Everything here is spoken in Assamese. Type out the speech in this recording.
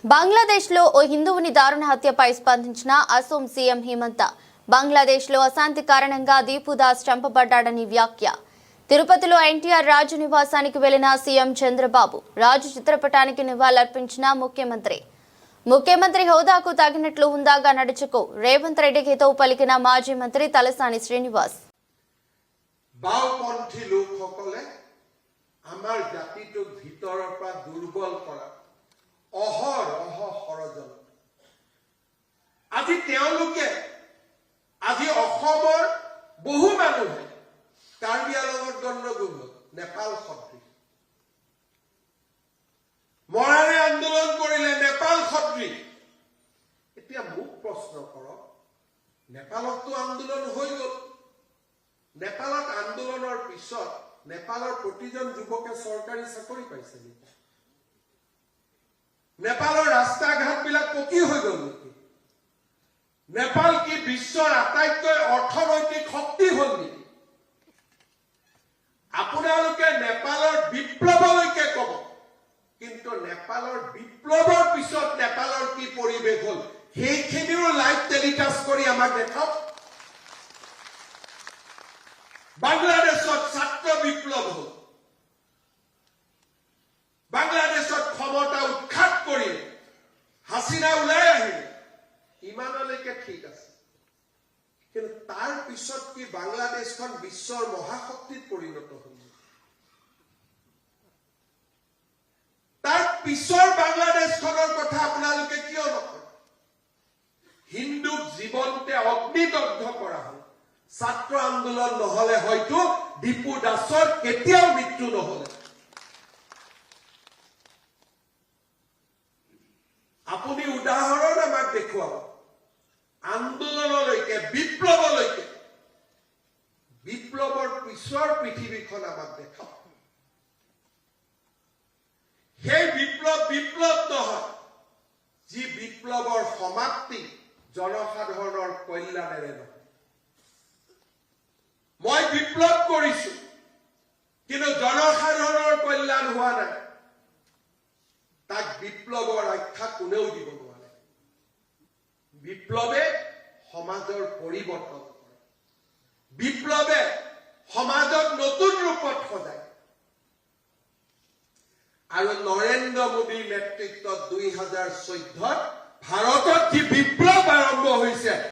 బంగ్లాదేశ్లో ఓ హిందువుని దారుణ హత్యపై స్పందించిన అసోం సీఎం హిమంత బంగ్లాదేశ్లో అశాంతి కారణంగా దీపుదాస్ చంపబడ్డాడని వ్యాఖ్య. తిరుపతిలో ఎన్టీఆర్ రాజు నివాసానికి వెళ్లిన సీఎం చంద్రబాబు రాజు చిత్రపటానికి నివాళులర్పించిన ముఖ్యమంత్రి హోదాకు తగినట్లు హుందాగా నడుచుకో రేవంత్ రెడ్డికి హితవు పలికిన మాజీ మంత్రి తలసాని శ్రీనివాస్. বাওপন্থী লোকসকলে আমাৰ জাতিটোক ভিতৰৰ পৰা দুৰ্বল কৰা অহৰহ ষড়যন্ত্ৰ আজি অসমৰ বহু মানুহে কাৰ্বি আংলঙত গণ্ডগোল হ'ল নেপাল সদৃশ মৰাৰে আন্দোলন কৰিলে নেপাল সদৃশ এতিয়া মোক প্ৰশ্ন কৰক নেপালতো আন্দোলন হৈ গ'ল নেপালত আন্দোলনৰ পিছত নেপালৰ প্ৰতিজন যুৱকে চৰকাৰী চাকৰি পাইছে নেকি নেপালৰ ৰাস্তা ঘাটবিলাক পকী হৈ গ'ল নেকি নেপাল কি বিশ্বৰ আটাইতকৈ অৰ্থনৈতিক শক্তি হ'ল নেকি আপোনালোকে নেপালৰ বিপ্লৱলৈকে ক'ব কিন্তু নেপালৰ বিপ্লৱৰ পিছত নেপালৰ কি পৰিৱেশ হ'ল সেইখিনিও লাইভ টেলিকাষ্ট কৰি আমাক দেখাওক বাংলাদেশত ছাত্ৰ বিপ্লৱ হ'ল বাংলাদেশত ক্ষমতা উৎখাত কৰি হাসিনা ওলাই আহিলে ইমানলৈকে ঠিক আছে কিন্তু তাৰ পিছত কি বাংলাদেশখন বিশ্বৰ মহাশক্তিত পৰিণত হ'ল তাৰ পিছৰ বাংলাদেশখনৰ কথা আপোনালোকে কিয় নকয় হিন্দুক জীৱনতে অগ্নিদগ্ধ কৰা হ'ল ছাত্ৰ আন্দোলন নহলে হয়তো দীপু দাসৰ কেতিয়াও মৃত্যু নহলে আপুনি উদাহৰণ আমাক দেখুৱাব আন্দোলনলৈকে বিপ্লৱলৈকে বিপ্লৱৰ পিছৰ পৃথিৱীখন আমাক দেখাওক সেই বিপ্লৱ নহয় যি বিপ্লৱৰ সমাপ্তি জনসাধাৰণৰ কল্যাণেৰে নহয় মই বিপ্লৱ কৰিছো কিন্তু জনসাধাৰণৰ কল্যাণ হোৱা নাই তাক বিপ্লৱৰ আখ্যা কোনেও দিব নোৱাৰে বিপ্লৱে সমাজৰ পৰিৱৰ্তন কৰে বিপ্লৱে সমাজক নতুন ৰূপত সজায় আৰু নৰেন্দ্ৰ মোদীৰ নেতৃত্বত 2014 ভাৰতত যি বিপ্লৱ আৰম্ভ হৈছে